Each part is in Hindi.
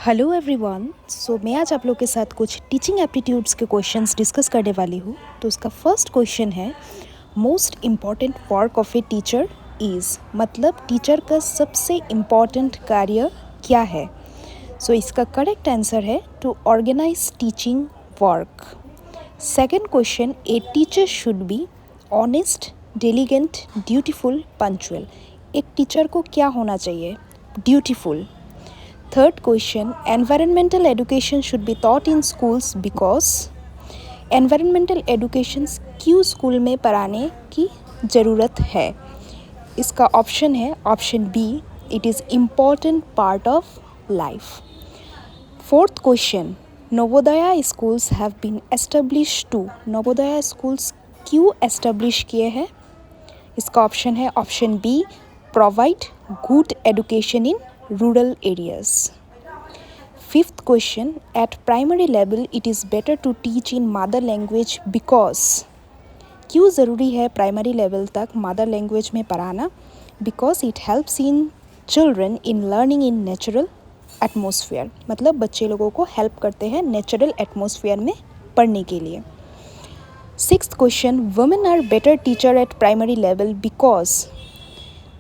Hello everyone. मैं आज आप लोग के साथ कुछ टीचिंग एप्टीट्यूड्स के क्वेश्चंस डिस्कस करने वाली हूँ। तो उसका फर्स्ट क्वेश्चन है, most important work of a teacher is, मतलब टीचर का सबसे इम्पॉर्टेंट कार्य क्या है। इसका करेक्ट आंसर है to organise teaching work. Second question, a teacher should be honest, diligent, dutiful, punctual. एक टीचर को क्या होना चाहिए? Dutiful. Third question, environmental education should be taught in schools because environmental education क्यों स्कूल में पढ़ाने की ज़रूरत है? इसका ऑप्शन है option B, it is important part of life. Fourth question, Navodaya schools have been establish to, Navodaya schools क्यों एस्टेब्लिश किए हैं? इसका ऑप्शन है option B, provide good education in rural areas. Fifth question, at primary level it is better to teach in mother language because, क्यों ज़रूरी है प्राइमरी लेवल तक मदर लैंग्वेज में पढ़ाना? Because it helps in children in learning in natural atmosphere, मतलब बच्चे लोगों को हेल्प करते हैं नेचुरल एटमोसफियर में पढ़ने के लिए। Sixth question, women are better teacher at primary level because,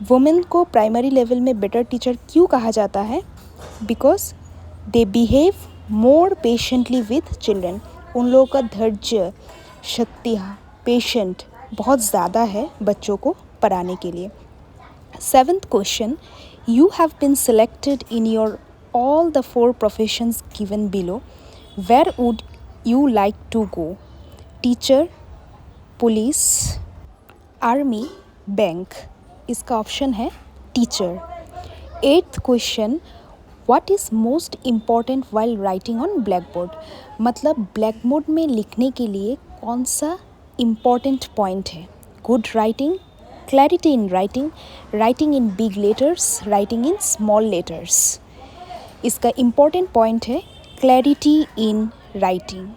women को प्राइमरी लेवल में बेटर टीचर क्यों कहा जाता है? Because they behave more patiently with children, उन लोगों का धैर्य, शक्ति, पेशेंट बहुत ज़्यादा है बच्चों को पढ़ाने के लिए। Seventh question, you have been selected in your all the 4 professions given below, where would you like to go? Teacher, police, army, bank. इसका ऑप्शन है teacher. Eighth question, what is most important while writing on black board, मतलब ब्लैक बोर्ड में लिखने के लिए कौन सा इम्पॉर्टेंट पॉइंट है? Good writing, clarity in writing, writing in big letters, writing in small letters. इसका इम्पॉर्टेंट पॉइंट है clarity in writing.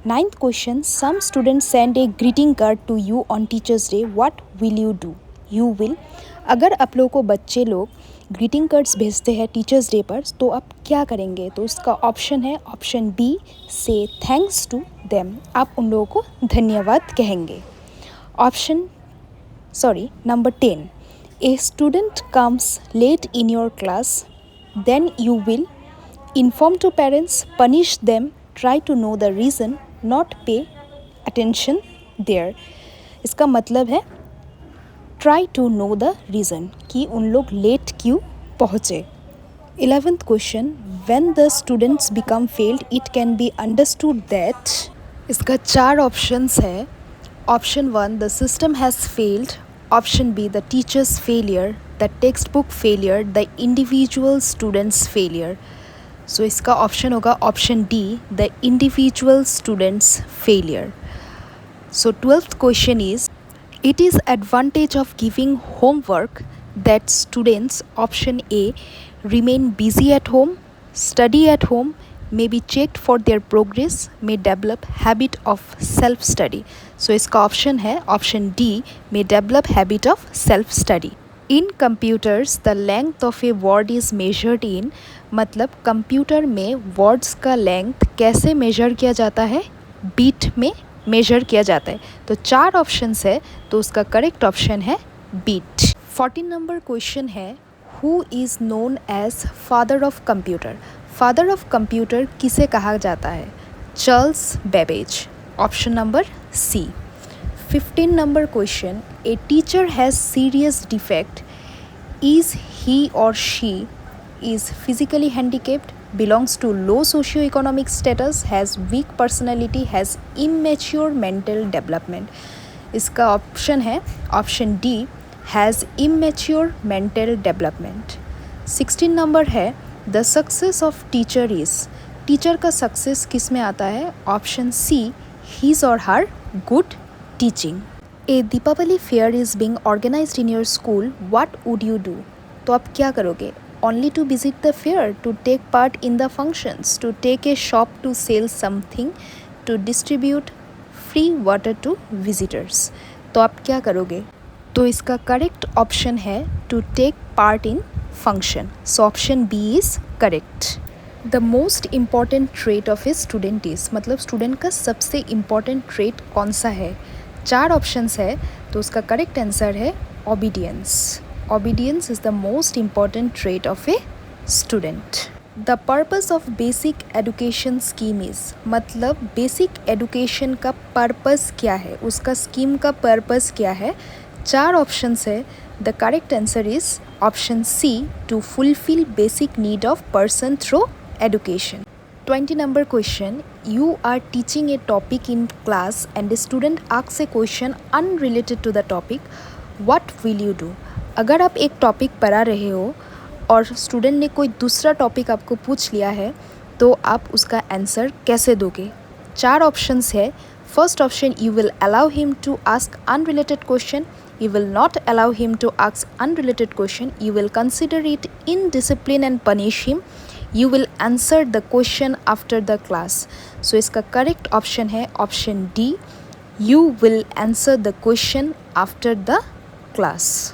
Ninth question, some students send a greeting card to you on teachers day, what will you do? You will, अगर आप लोगों को बच्चे लोग ग्रीटिंग कार्ड्स भेजते हैं टीचर्स डे पर, तो आप क्या करेंगे? तो उसका ऑप्शन है option B, say thanks to them, आप उन लोगों को धन्यवाद कहेंगे। Number 10, a student comes late in your class, then you will inform to parents, punish them, try to know the reason, not pay attention there. इसका मतलब है try to know the reason, कि उन लोग लेट क्यों पहुँचे। 11th question, when the students become failed it can be understood that, इसका 4 ऑप्शंस है। Option 1, the system has failed, option B, the teachers failure, the text book failure, the individual students failure. इसका ऑप्शन होगा option D, the individual students failure. 12th question is, it is advantage of giving homework that students, option A, remain busy at home, study at home, may be checked for their progress, may develop habit of self study. इसका ऑप्शन है option D, may develop habit of self study. In computers the length of a word is measured in, मतलब कंप्यूटर में वर्ड्स का लेंथ कैसे मेजर किया जाता है? बीट में मेजर किया जाता है। तो 4 ऑप्शंस है, तो उसका करेक्ट ऑप्शन है बीट। 14 नंबर क्वेश्चन है, who is known as father of computer, father of computer किसे कहा जाता है? Charles Babbage, option number C. 15 number question, a teacher has serious defect, is he और she is physically handicapped, belongs to low socio-economic status, has weak personality, has immature mental development. इसका ऑप्शन है option D, has immature mental development. 16 number है, the success of teacher is, teacher का सक्सेस किस में आता है? Option C, his or her good teaching. A Deepavali fair is being organized in your school, what would you do? तो आप क्या करोगे? Only to visit the fair, to take part in the functions, to take a shop to sell something, to distribute free water to visitors. तो आप क्या करोगे? तो इसका करेक्ट ऑप्शन है to take part in function. So option B is correct. The most important trait of a student is, मतलब स्टूडेंट का सबसे इम्पॉर्टेंट ट्रेट कौन सा है? 4 ऑप्शंस है, तो उसका करेक्ट आंसर है obedience. Obedience is the most important trait of a student. The purpose of basic education scheme is, मतलब बेसिक एजुकेशन का पर्पज़ क्या है, उसका स्कीम का पर्पज़ क्या है? 4 ऑप्शंस है, the correct answer is option C, to fulfil basic need of person through education. 20 number question. You are teaching a topic in class and a student asks a question unrelated to the topic. What will you do? अगर आप एक टॉपिक पढ़ा रहे हो और स्टूडेंट ने कोई दूसरा टॉपिक आपको पूछ लिया है, तो आप उसका आंसर कैसे दोगे? 4 ऑप्शंस है। First option, you will allow him to ask unrelated question, you will not allow him to ask unrelated question, you will consider it indiscipline and punish him, you will answer the question after the class. So इसका correct option है option D, you will answer the question after the class.